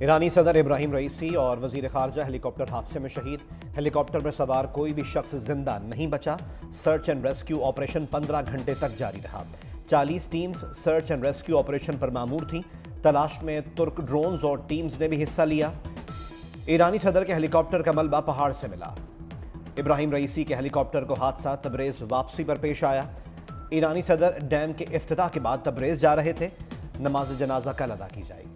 ईरानी सदर इब्राहिम रईसी और वजीर खारजा हेलीकॉप्टर हादसे में शहीद। हेलीकॉप्टर में सवार कोई भी शख्स जिंदा नहीं बचा। सर्च एंड रेस्क्यू ऑपरेशन 15 घंटे तक जारी रहा। 40 teams search and rescue operation पर मामूर थीं। तलाश में तुर्क ड्रोन्स और टीम्स ने भी हिस्सा लिया। ईरानी सदर के हेलीकॉप्टर का मलबा पहाड़ से मिला। इब्राहिम रईसी के हेलीकॉप्टर को हादसा तबरेज वापसी पर पेश आया। ईरानी सदर डैम के इफ्तिताह के बाद तबरेज जा रहे थे। नमाज जनाजा कल अदा की जाएगी।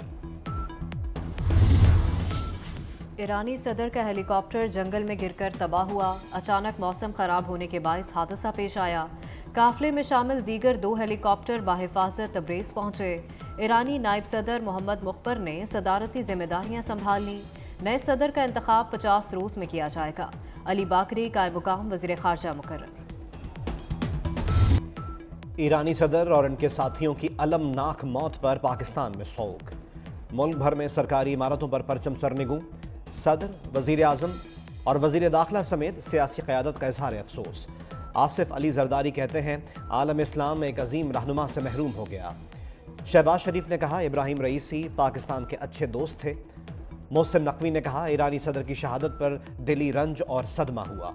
ईरानी सदर का हेलीकॉप्टर जंगल में गिरकर तबाह हुआ। अचानक मौसम खराब होने के बायस हादसा पेश आया। काफिले में शामिल दीगर 2 हेलीकॉप्टर बाहिफाजत तबरेज पहुंचे। ईरानी नायब सदर मोहम्मद मुख्बर ने सदारती जिम्मेदारियां संभाल लीं। नए सदर का इंतखाब 50 रोज में किया जाएगा। अली बाकरी कायम मुकाम वज़ीर ख़ारजा मुकर्रर। ईरानी सदर और इनके साथियों की अलमनाक मौत पर पाकिस्तान में सोग। मुल्क भर में सरकारी इमारतों पर परचम सरनिगू। सदर, वजीर आजम और वजीर दाखिला समेत सियासी क़यादत का इजहार अफसोस। आसिफ अली जरदारी कहते हैं आलम इस्लाम एक अजीम रहनुमा से महरूम हो गया। शहबाज शरीफ ने कहा इब्राहिम रईसी पाकिस्तान के अच्छे दोस्त थे। मोहसिन नकवी ने कहा ईरानी सदर की शहादत पर दिली रंज और सदमा हुआ।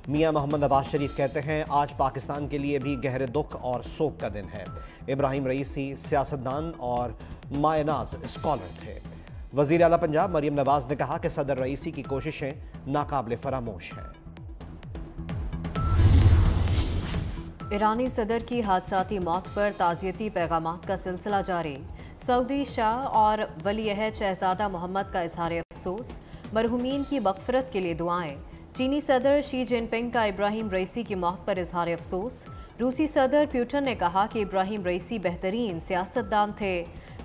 मियां मोहम्मद नवाज शरीफ कहते हैं आज पाकिस्तान के लिए भी गहरे दुख और सोग का दिन है। इब्राहिम रईसी सियासतदान और मायनाज स्कॉलर थे। वज़ीर आला पंजाब मरीम नवाज ने कहा कि सदर रईसी की कोशिशें नाकाबिले फरामोश हैं। ईरानी सदर की हादसाती मौत पर ताज़ियती पैगामात का सिलसिला जारी। सऊदी शाह और वली-ए-अहद शहजादा मोहम्मद का इजहार अफसोस। मरहूमीन की मग़फ़िरत के लिए दुआएं। चीनी सदर शी जिनपिंग का इब्राहिम रईसी की मौत पर इजहार अफसोस। रूसी सदर पुतिन ने कहा कि इब्राहिम रईसी बेहतरीन सियासतदान थे।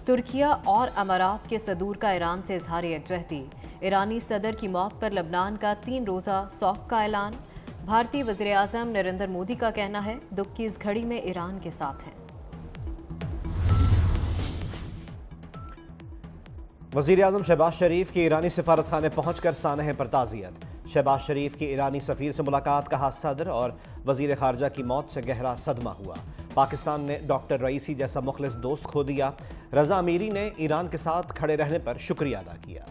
तुर्किया और अमारात के सदूर का ईरान से इजहार यकजहती। ईरानी सदर की मौत पर लबनान का 3 रोज़ा सौग का ऐलान। भारतीय वज़ीर आज़म नरेंद्र मोदी का कहना है दुख की इस घड़ी में ईरान के साथ हैं। वज़ीर आज़म शहबाज शरीफ की ईरानी सिफारत खाने पहुँच कर सानह पर ताज़ियत। शहबाज शरीफ की ईरानी सफ़ीर से मुलाकात। कहा सदर और वज़ीर ख़ारजा की मौत से गहरा सदमा हुआ। पाकिस्तान ने डॉक्टर रईसी जैसा मुखलिस दोस्त खो दिया। रज़ा अमीरी ने ईरान के साथ खड़े रहने पर शुक्रिया अदा किया।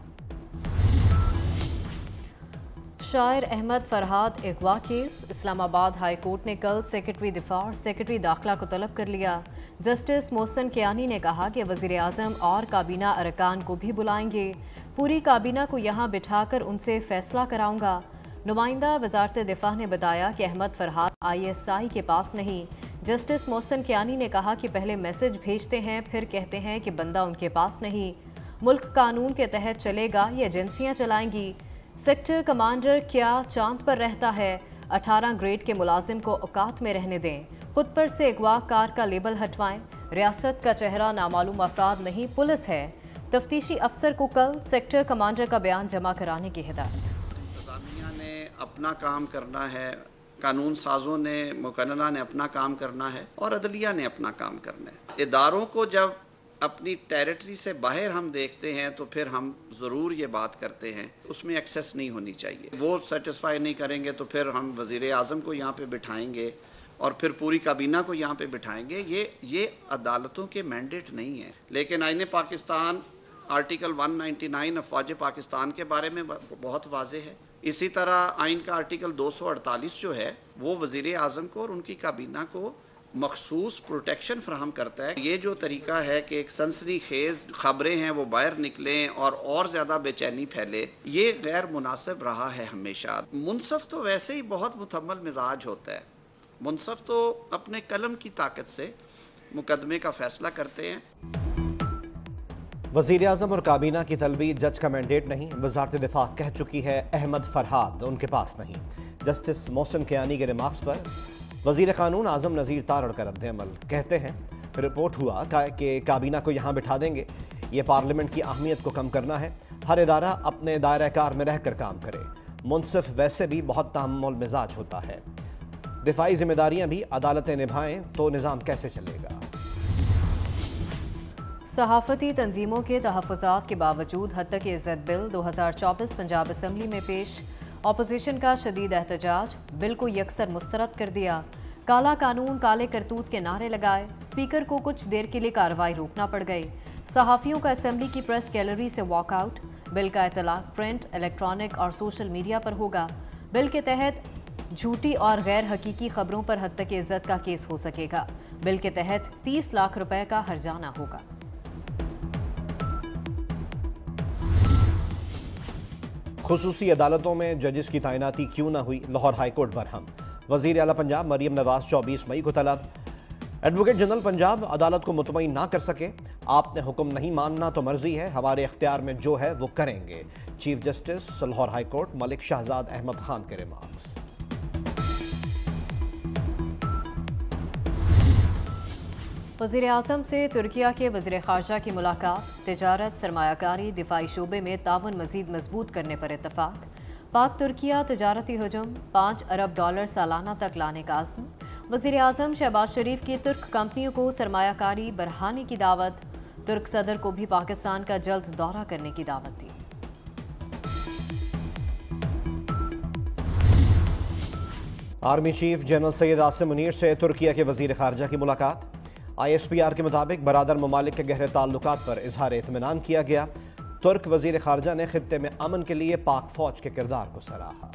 शायर अहमद फरहाद अगवा केस। इस्लामाबाद हाई कोर्ट ने कल सेक्रेटरी दिफा और सेक्रेटरी दाखिला को तलब कर लिया। जस्टिस मोहसिन कियानी ने कहा कि वज़ीर आज़म और काबीना अरकान को भी बुलाएंगे। पूरी काबीना को यहाँ बिठाकर उनसे फैसला कराऊंगा। नुमाइंदा वजारत दिफा ने बताया कि अहमद फरहाद ISI के पास नहीं। जस्टिस मोहसिन कियानी ने कहा कि पहले मैसेज भेजते हैं फिर कहते हैं कि बंदा उनके पास नहीं। मुल्क कानून के तहत चलेगा, ये एजेंसियाँ चलाएंगी। सेक्टर कमांडर क्या चांद पर रहता है? 18 ग्रेड के मुलाजिम को औकात में रहने दें। खुद पर से अगवा कार का लेबल हटवाएं। रियासत का चेहरा नामालूम अफराद नहीं पुलिस है। तफ्तीशी अफसर को कल सेक्टर कमांडर का बयान जमा कराने की हिदायत। इंतज़ामिया ने अपना काम करना है, कानून साजों ने मुकन्नना ने अपना काम करना है और अदलिया ने अपना काम करना है। इदारों को जब अपनी टेरिटरी से बाहर हम देखते हैं तो फिर हम ज़रूर ये बात करते हैं उसमें एक्सेस नहीं होनी चाहिए। वो सेटिस्फाई नहीं करेंगे तो फिर हम वज़ीर आज़म को यहाँ पे बिठाएंगे और फिर पूरी काबीना को यहाँ पे बिठाएंगे। ये अदालतों के मैंडेट नहीं है। लेकिन आईन पाकिस्तान आर्टिकल 199 अफवाज पाकिस्तान के बारे में बहुत वाज़ेह है। इसी तरह आइन का आर्टिकल 248 जो है वो वज़ीर आज़म को और उनकी काबीना को मखसूस प्रोटेक्शन फ्राहम करता है। ये जो तरीका है कि एक सनसनी खेज़ ख़बरें हैं वो बाहर निकलें और ज़्यादा बेचैनी फैले, ये गैर मुनासिब रहा है हमेशा। मुनसफ़ तो वैसे ही बहुत मुतम्मल मिजाज होता है। मुनसफ़ तो अपने कलम की ताकत से मुकदमे का फ़ैसला करते हैं। वज़ीर आज़म और काबीना की तलबी जज का मैंडेट नहीं। वज़ारत दिफा कह चुकी है अहमद फरहाद उनके पास नहीं। जस्टिस मोहसिन कियानी के रिमार्क्स पर वज़ीर क़ानून आज़म नज़ीर तारड़ का रद्द-ए-अमल। कहते हैं रिपोर्ट हुआ कि काबीना को यहाँ बिठा देंगे। ये पार्लियामेंट की अहमियत को कम करना है। हर इदारा अपने दायरा कार में रहकर काम करे। मुनसिफ वैसे भी बहुत तामुल मिजाज होता है। दिफाई जिम्मेदारियाँ भी अदालतें निभाएं तो निज़ाम कैसे चलेगा। सहाफ़ती तंजीमों के तहफ़्फ़ुज़ात के बावजूद हद तक इज़्ज़त बिल 2024 पंजाब असम्बली में पेश। अपोजिशन का शदीद एहतजाज। बिल को यकसर मुस्तरद कर दिया। काला कानून काले करतूत के नारे लगाए। स्पीकर को कुछ देर के लिए कार्रवाई रोकना पड़ गई। सहाफ़ियों का असेंबली की प्रेस गैलरी से वॉकआउट। बिल का इतलाक प्रिंट, इलेक्ट्रॉनिक और सोशल मीडिया पर होगा। बिल के तहत झूठी और गैर हकीकी खबरों पर हद तक इज्जत का केस हो सकेगा। बिल के तहत 30 लाख रुपए का हर्जाना होगा। खुसूसी अदालतों में जजेस की तैनाती क्यों न हुई, लाहौर हाईकोर्ट बरहम। वजीर आला पंजाब मरियम नवाज 24 मई को तलब। एडवोकेट जनरल पंजाब अदालत को मुतमईन ना कर सके। आपने हुक्म नहीं मानना तो मर्जी है, हमारे इख्तियार में जो है वो करेंगे। Chief justice Lahore high court Malik Shahzad Ahmad Khan के रिमार्क्स। वज़ीर आज़म से तुर्किया के वज़ीर ख़ारजा की मुलाकात। तिजारत, सरमायाकारी, दिफाई शोबे में ताउन मज़ीद मजबूत करने पर इत्तफाक। पाक तुर्किया तजारती हजम $5 अरब सालाना तक लाने का आज़म। वज़ीर आज़म शहबाज शरीफ की तुर्क कंपनियों को सरमायाकारी बढ़ाने की दावत। तुर्क सदर को भी पाकिस्तान का जल्द दौरा करने की दावत दी। Army chief general Syed Asim Munir से तुर्किया के वज़ीर ख़ारजा की मुलाकात। ISPR के मुताबिक बरादर ममालिक के गहरे ताल्लुकात पर इजहार इत्मीनान किया गया। तुर्क वज़ीर ख़ारजा ने खित्ते में अमन के लिए पाक फ़ौज के किरदार को सराहा।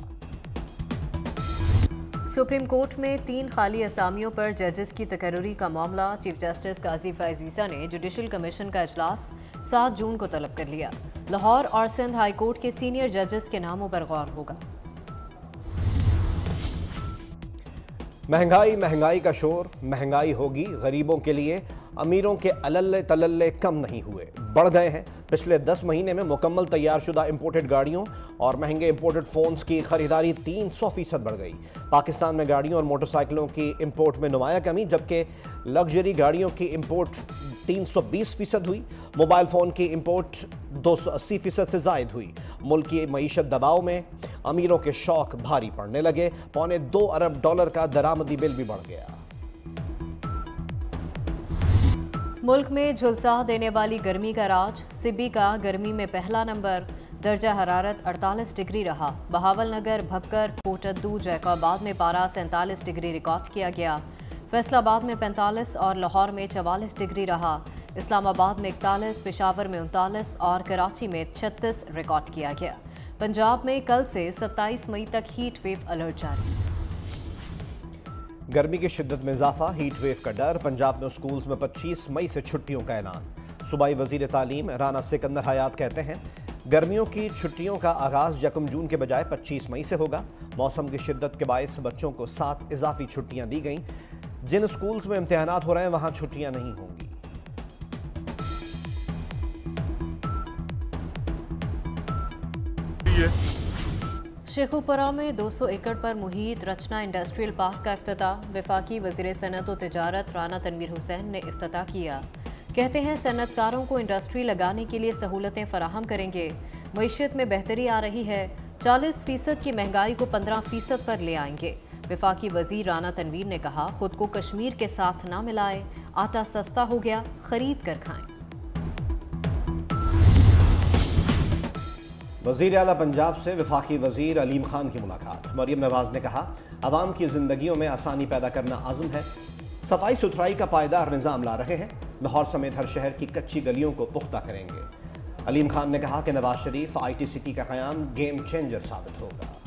सुप्रीम कोर्ट में 3 खाली असामियों पर जजेस की तकर्री का मामला। चीफ जस्टिस काजी फैज़ीसा ने जुडिशल कमीशन का इजलास 7 जून को तलब कर लिया। लाहौर और सिंध हाई कोर्ट के सीनियर जजेस के नामों पर गौर होगा। महंगाई का शोर, महंगाई होगी गरीबों के लिए। अमीरों के अलल्ले तलल्ले कम नहीं हुए, बढ़ गए हैं। पिछले 10 महीने में मुकम्मल तैयारशुदा इंपोर्टेड गाड़ियों और महंगे इंपोर्टेड फ़ोन्स की खरीदारी 300% बढ़ गई। पाकिस्तान में गाड़ियों और मोटरसाइकिलों की इंपोर्ट में नुमाया कमी, जबकि लग्जरी गाड़ियों की इंपोर्ट 320% हुई। मोबाइल फ़ोन की इंपोर्ट 280% से ज़ायद हुई। मुल्क की मईशत दबाव में अमीरों के शौक भारी पड़ने लगे। $2.25 अरब का दरामदी बिल भी बढ़ गया। मुल्क में झुलसा देने वाली गर्मी का राज। सिब्बी का गर्मी में पहला नंबर। दर्जा हरारत 48 डिग्री रहा। बहावलनगर, भक्कर, कोटद्दू, जैकाबाद में पारा 47 डिग्री रिकॉर्ड किया गया। फैसलाबाद में 45 और लाहौर में 44 डिग्री रहा। इस्लामाबाद में 41, पेशावर में 39 और कराची में 36 रिकॉर्ड किया गया। पंजाब में कल से 27 मई तक हीट वेव अलर्ट जारी। गर्मी की शिद्दत में इजाफा, हीट वेव का डर। पंजाब में स्कूल्स में 25 मई से छुट्टियों का ऐलान। सूबाई वजीर तालीम राना सिकंदर हयात कहते हैं गर्मियों की छुट्टियों का आगाज 1 जून के बजाय 25 मई से होगा। मौसम की शिद्दत के बायस बच्चों को 7 इजाफी छुट्टियां दी गईं। जिन स्कूल्स में इम्तिहानात हो रहे हैं वहां छुट्टियां नहीं होंगी। शेखुपुरा में 200 एकड़ पर मुहित रचना इंडस्ट्रियल पार्क का इफ्तिताह। वफाकी वज़ीर सनअत व तिजारत राना तनवीर हुसैन ने इफ्तिताह किया। कहते हैं सनअतकारों को इंडस्ट्री लगाने के लिए सहूलतें फराहम करेंगे। मईशत में बेहतरी आ रही है। 40% की महंगाई को 15% पर ले आएंगे। वफाकी वज़ीर राना तनवीर ने कहा खुद को कश्मीर के साथ ना मिलाएं, आटा सस्ता हो गया, खरीद कर खाएं। वज़ीर आला पंजाब से वफाकी वज़ीर अलीम खान की मुलाकात। मरियम नवाज ने कहा अवाम की ज़िंदगियों में आसानी पैदा करना आज़म है। सफाई सुथराई का पायदार निज़ाम ला रहे हैं। लाहौर समेत हर शहर की कच्ची गलियों को पुख्ता करेंगे। अलीम खान ने कहा कि नवाज शरीफ IT सिटी का क़याम गेम चेंजर साबित होगा।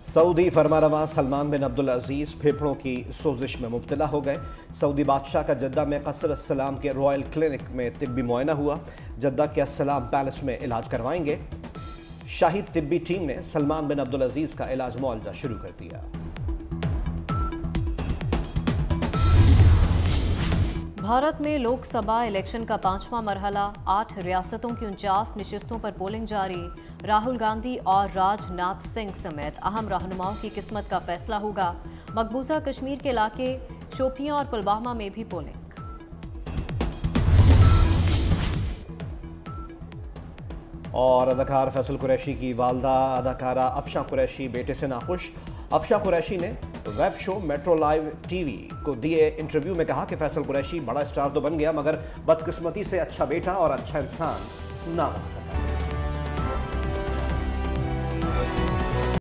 सऊदी फरमारवा सलमान बिन अब्दुल अजीज़ फेफड़ों की सोजिश में मुब्तला हो गए। सऊदी बादशाह का जद्दा में कसर अस्सलाम के रॉयल क्लिनिक में तिब्बी मुआयना हुआ। जद्दा के अस्सलाम पैलेस में इलाज करवाएंगे। शाही तिब्बी टीम ने सलमान बिन अब्दुल अजीज़ का इलाज मुआवजा शुरू कर दिया। भारत में लोकसभा इलेक्शन का 5वां मरहला। 8 रियासतों की 49 नशिस्तों पर पोलिंग जारी। राहुल गांधी और राजनाथ सिंह समेत अहम रहनुमाओं की किस्मत का फैसला होगा। मकबूजा कश्मीर के इलाके शोपियां और पुलवामा में भी पोलिंग। और अदाकार फैसल कुरैशी की वालदा अदाकारा अफशां कुरैशी बेटे से नाखुश। अफशां कुरैशी ने web show metro live TV को दिए इंटरव्यू में कहा कि फैसल कुरैशी बड़ा स्टार तो बन गया मगर बदकिस्मती से अच्छा बेटा और अच्छा इंसान ना बन सका।